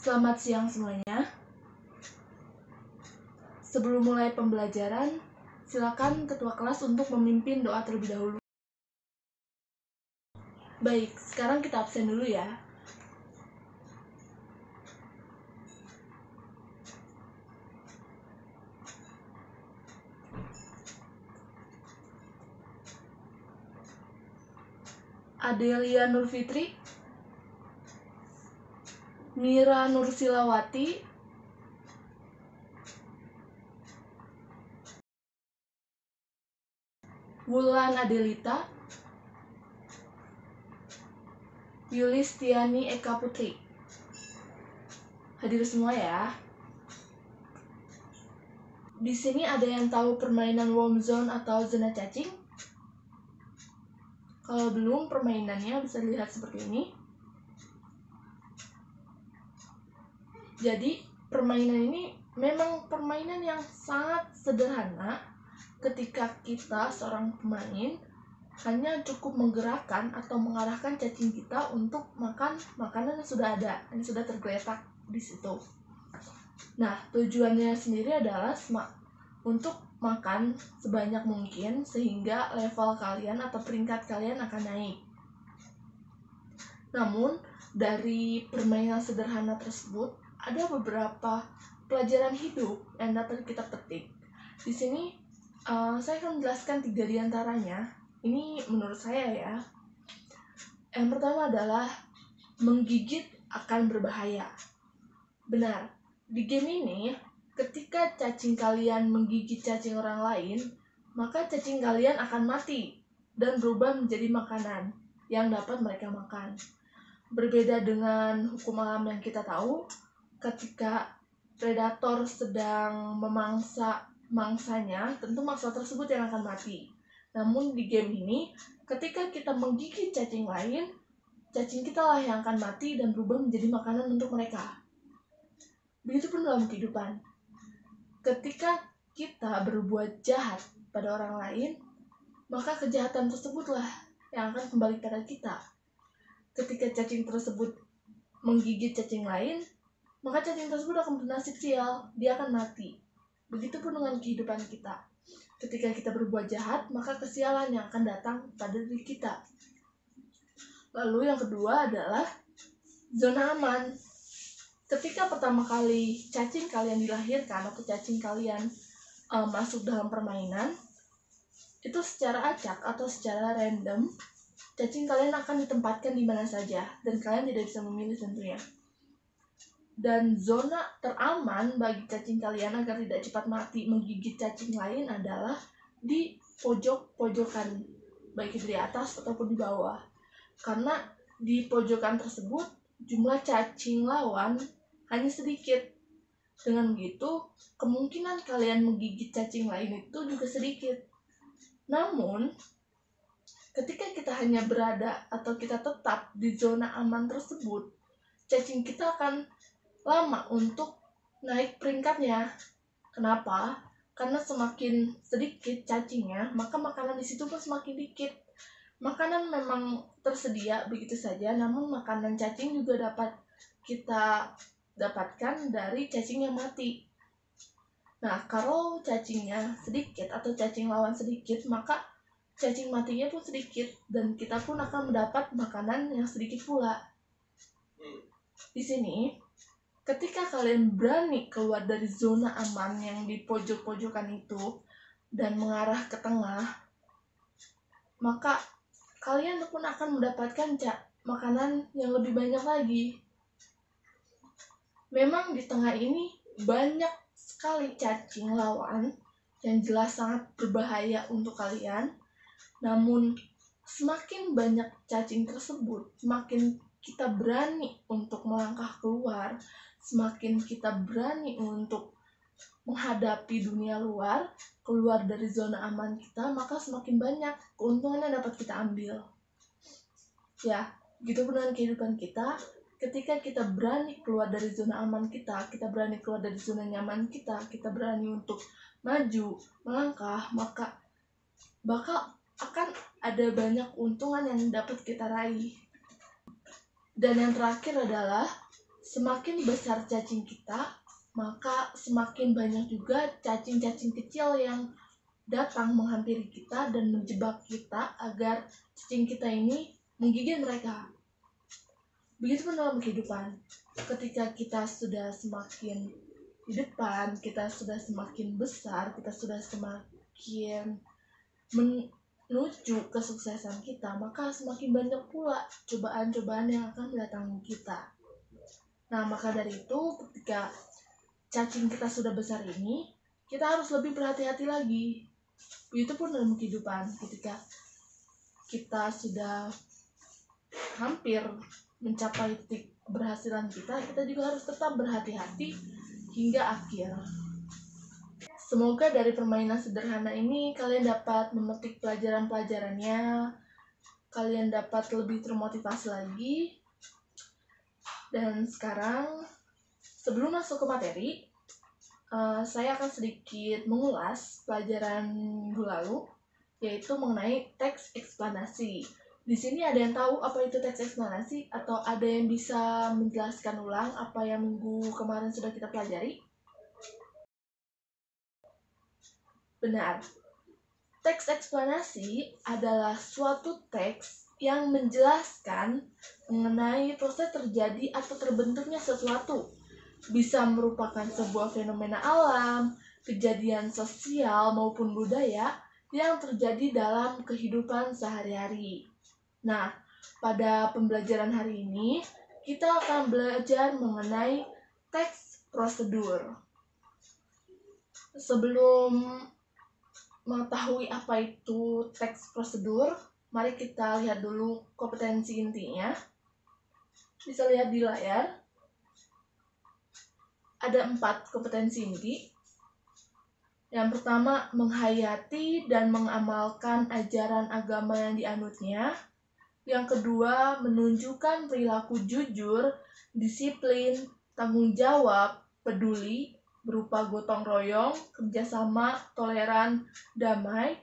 Selamat siang semuanya. Sebelum mulai pembelajaran, silakan ketua kelas untuk memimpin doa terlebih dahulu. Baik, sekarang kita absen dulu ya. Adelia Nurfitri, Mira Nursilawati, Wulan Adelita, Yulistiani Eka Putri. Hadir semua ya. Di sini ada yang tahu permainan warm zone atau zona cacing? Kalau belum, permainannya bisa dilihat seperti ini. Jadi, permainan ini memang permainan yang sangat sederhana ketika kita seorang pemain hanya cukup menggerakkan atau mengarahkan cacing kita untuk makan makanan yang sudah ada, yang sudah tergeletak di situ. Nah, tujuannya sendiri adalah untuk makan sebanyak mungkin sehingga level kalian atau peringkat kalian akan naik. Namun, dari permainan sederhana tersebut ada beberapa pelajaran hidup yang dapat kita petik. Di sini saya akan menjelaskan 3 diantaranya. Ini menurut saya ya. Yang pertama adalah menggigit akan berbahaya. Benar, di game ini ketika cacing kalian menggigit cacing orang lain, maka cacing kalian akan mati dan berubah menjadi makanan yang dapat mereka makan. Berbeda dengan hukum alam yang kita tahu, ketika predator sedang memangsa mangsanya, tentu mangsa tersebut yang akan mati. Namun di game ini, ketika kita menggigit cacing lain, cacing kita lah yang akan mati dan berubah menjadi makanan untuk mereka. Begitupun dalam kehidupan. Ketika kita berbuat jahat pada orang lain, maka kejahatan tersebutlah yang akan kembali pada kita. Ketika cacing tersebut menggigit cacing lain, maka cacing tersebut akan bernasib sial, dia akan mati. Begitupun dengan kehidupan kita. Ketika kita berbuat jahat, maka kesialan yang akan datang pada diri kita. Lalu yang kedua adalah zona aman. Ketika pertama kali cacing kalian dilahirkan atau cacing kalian masuk dalam permainan, itu secara acak atau secara random, cacing kalian akan ditempatkan di mana saja dan kalian tidak bisa memilih tentunya. Dan zona teraman bagi cacing kalian agar tidak cepat mati menggigit cacing lain adalah di pojok-pojokan, baik itu di atas ataupun di bawah. Karena di pojokan tersebut jumlah cacing lawan hanya sedikit. Dengan begitu, kemungkinan kalian menggigit cacing lain itu juga sedikit. Namun, ketika kita hanya berada atau kita tetap di zona aman tersebut, cacing kita akan lama untuk naik peringkatnya. Kenapa? Karena semakin sedikit cacingnya, maka makanan di situ pun semakin dikit. Makanan memang tersedia begitu saja, namun makanan cacing juga dapat kita dapatkan dari cacing yang mati. Nah, kalau cacingnya sedikit atau cacing lawan sedikit, maka cacing matinya pun sedikit dan kita pun akan mendapat makanan yang sedikit pula. Di sini, ketika kalian berani keluar dari zona aman yang di pojok-pojokan itu dan mengarah ke tengah, maka kalian pun akan mendapatkan makanan yang lebih banyak lagi. Memang di tengah ini banyak sekali cacing lawan yang jelas sangat berbahaya untuk kalian. Namun semakin banyak cacing tersebut, semakin kita berani untuk melangkah keluar, semakin kita berani untuk menghadapi dunia luar, keluar dari zona aman kita, maka semakin banyak keuntungan yang dapat kita ambil. Ya, gitu pun dengan kehidupan kita. Ketika kita berani keluar dari zona aman kita berani keluar dari zona nyaman kita berani untuk maju, melangkah, maka bakal akan ada banyak keuntungan yang dapat kita raih. Dan yang terakhir adalah semakin besar cacing kita, maka semakin banyak juga cacing-cacing kecil yang datang menghampiri kita dan menjebak kita agar cacing kita ini menggigit mereka. Begitupun dalam kehidupan, ketika kita sudah semakin di depan, kita sudah semakin besar, kita sudah semakin menuju kesuksesan kita, maka semakin banyak pula cobaan-cobaan yang akan mendatangi kita. Nah, maka dari itu, ketika cacing kita sudah besar ini, kita harus lebih berhati-hati lagi. Begitupun dalam kehidupan, ketika kita sudah hampir mencapai titik keberhasilan kita, kita juga harus tetap berhati-hati hingga akhir. Semoga dari permainan sederhana ini kalian dapat memetik pelajaran-pelajarannya, kalian dapat lebih termotivasi lagi. Dan sekarang, sebelum masuk ke materi, saya akan sedikit mengulas pelajaran minggu lalu, yaitu mengenai teks eksplanasi. Di sini ada yang tahu apa itu teks eksplanasi, atau ada yang bisa menjelaskan ulang apa yang minggu kemarin sudah kita pelajari? Benar. Teks eksplanasi adalah suatu teks yang menjelaskan mengenai proses terjadi atau terbentuknya sesuatu. Bisa merupakan sebuah fenomena alam, kejadian sosial maupun budaya yang terjadi dalam kehidupan sehari-hari. Nah, pada pembelajaran hari ini, kita akan belajar mengenai teks prosedur. Sebelum mengetahui apa itu teks prosedur, mari kita lihat dulu kompetensi intinya. Bisa lihat di layar. Ada 4 kompetensi inti. Yang pertama, menghayati dan mengamalkan ajaran agama yang dianutnya. Yang kedua, menunjukkan perilaku jujur, disiplin, tanggung jawab, peduli, berupa gotong royong, kerjasama, toleran, damai,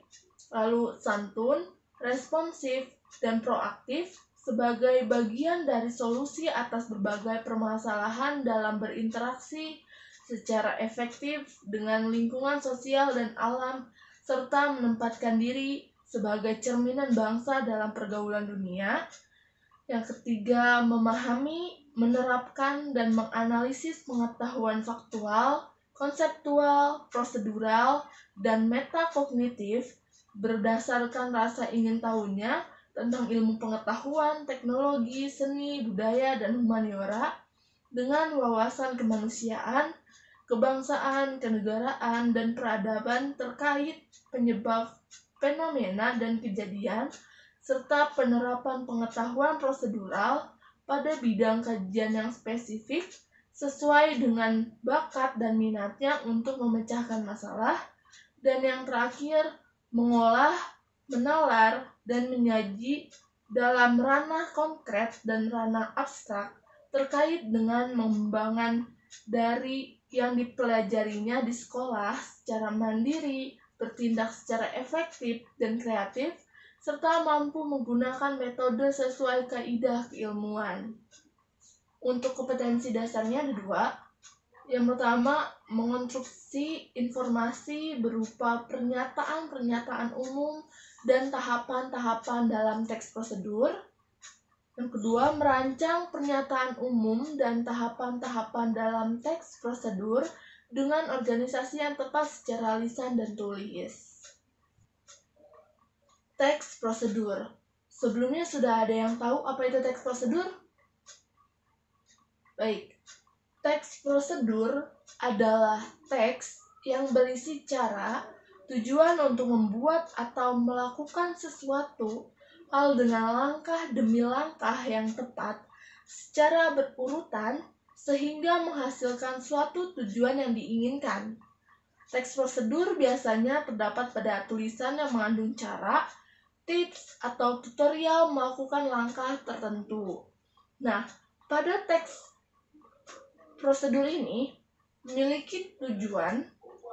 lalu santun, responsif, dan proaktif sebagai bagian dari solusi atas berbagai permasalahan dalam berinteraksi secara efektif dengan lingkungan sosial dan alam, serta menempatkan diri sebagai cerminan bangsa dalam pergaulan dunia. Yang ketiga, memahami, menerapkan, dan menganalisis pengetahuan faktual, konseptual, prosedural, dan metakognitif berdasarkan rasa ingin tahunya tentang ilmu pengetahuan, teknologi, seni, budaya, dan humaniora dengan wawasan kemanusiaan, kebangsaan, kenegaraan, dan peradaban terkait penyebab fenomena dan kejadian, serta penerapan pengetahuan prosedural pada bidang kajian yang spesifik sesuai dengan bakat dan minatnya untuk memecahkan masalah. Dan yang terakhir, mengolah, menalar, dan menyaji dalam ranah konkret dan ranah abstrak terkait dengan pengembangan dari yang dipelajarinya di sekolah secara mandiri, bertindak secara efektif dan kreatif, serta mampu menggunakan metode sesuai kaidah keilmuan. Untuk kompetensi dasarnya ada 2. Yang pertama, mengonstruksi informasi berupa pernyataan-pernyataan umum dan tahapan-tahapan dalam teks prosedur. Yang kedua, merancang pernyataan umum dan tahapan-tahapan dalam teks prosedur dengan organisasi yang tepat secara lisan dan tulis. Teks prosedur. Sebelumnya sudah ada yang tahu apa itu teks prosedur? Baik, teks prosedur adalah teks yang berisi cara, tujuan untuk membuat atau melakukan sesuatu hal dengan langkah demi langkah yang tepat secara berurutan sehingga menghasilkan suatu tujuan yang diinginkan. Teks prosedur biasanya terdapat pada tulisan yang mengandung cara, tips, atau tutorial melakukan langkah tertentu. Nah, pada teks prosedur ini memiliki tujuan,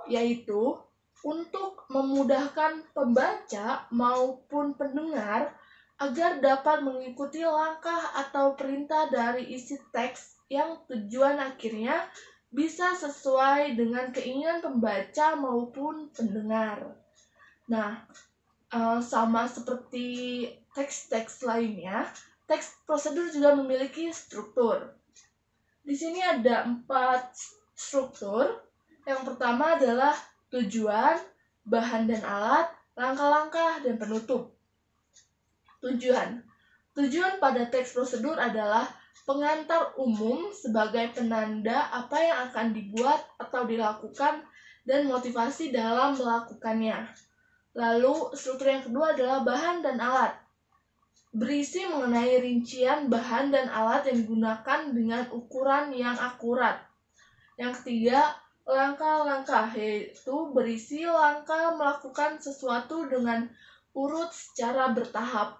yaitu untuk memudahkan pembaca maupun pendengar agar dapat mengikuti langkah atau perintah dari isi teks yang tujuan akhirnya bisa sesuai dengan keinginan pembaca maupun pendengar. Nah, sama seperti teks-teks lainnya, teks prosedur juga memiliki struktur. Di sini ada 4 struktur. Yang pertama adalah tujuan, bahan dan alat, langkah-langkah, dan penutup. Tujuan pada teks prosedur adalah pengantar umum sebagai penanda apa yang akan dibuat atau dilakukan dan motivasi dalam melakukannya. Lalu, struktur yang kedua adalah bahan dan alat. Berisi mengenai rincian bahan dan alat yang digunakan dengan ukuran yang akurat. Yang ketiga, langkah-langkah, yaitu berisi langkah melakukan sesuatu dengan urut secara bertahap.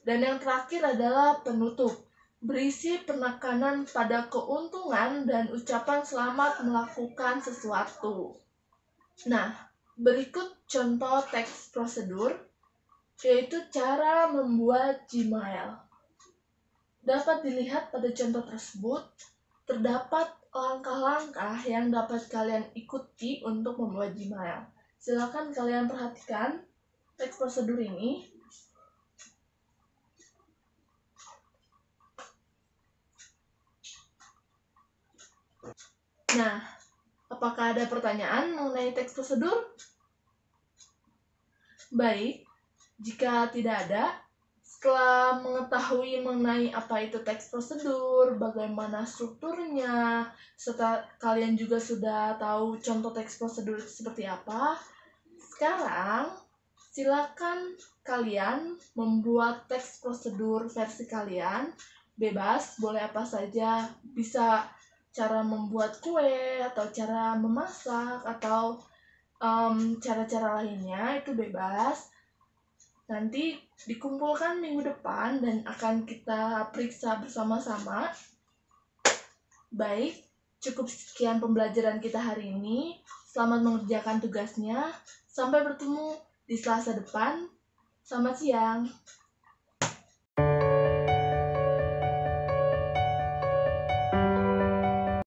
Dan yang terakhir adalah penutup, berisi penekanan pada keuntungan dan ucapan selamat melakukan sesuatu. Nah, berikut contoh teks prosedur, yaitu cara membuat Gmail. Dapat dilihat pada contoh tersebut, terdapat langkah-langkah yang dapat kalian ikuti untuk membuat Gmail. Silakan kalian perhatikan teks prosedur ini. Nah, apakah ada pertanyaan mengenai teks prosedur? Baik, jika tidak ada, setelah mengetahui mengenai apa itu teks prosedur, bagaimana strukturnya, serta kalian juga sudah tahu contoh teks prosedur seperti apa, sekarang silakan kalian membuat teks prosedur versi kalian, bebas, boleh apa saja, bisa cara membuat kue, atau cara memasak, atau cara-cara lainnya, itu bebas. Nanti dikumpulkan minggu depan dan akan kita periksa bersama-sama. Baik, cukup sekian pembelajaran kita hari ini. Selamat mengerjakan tugasnya. Sampai bertemu di Selasa depan. Selamat siang.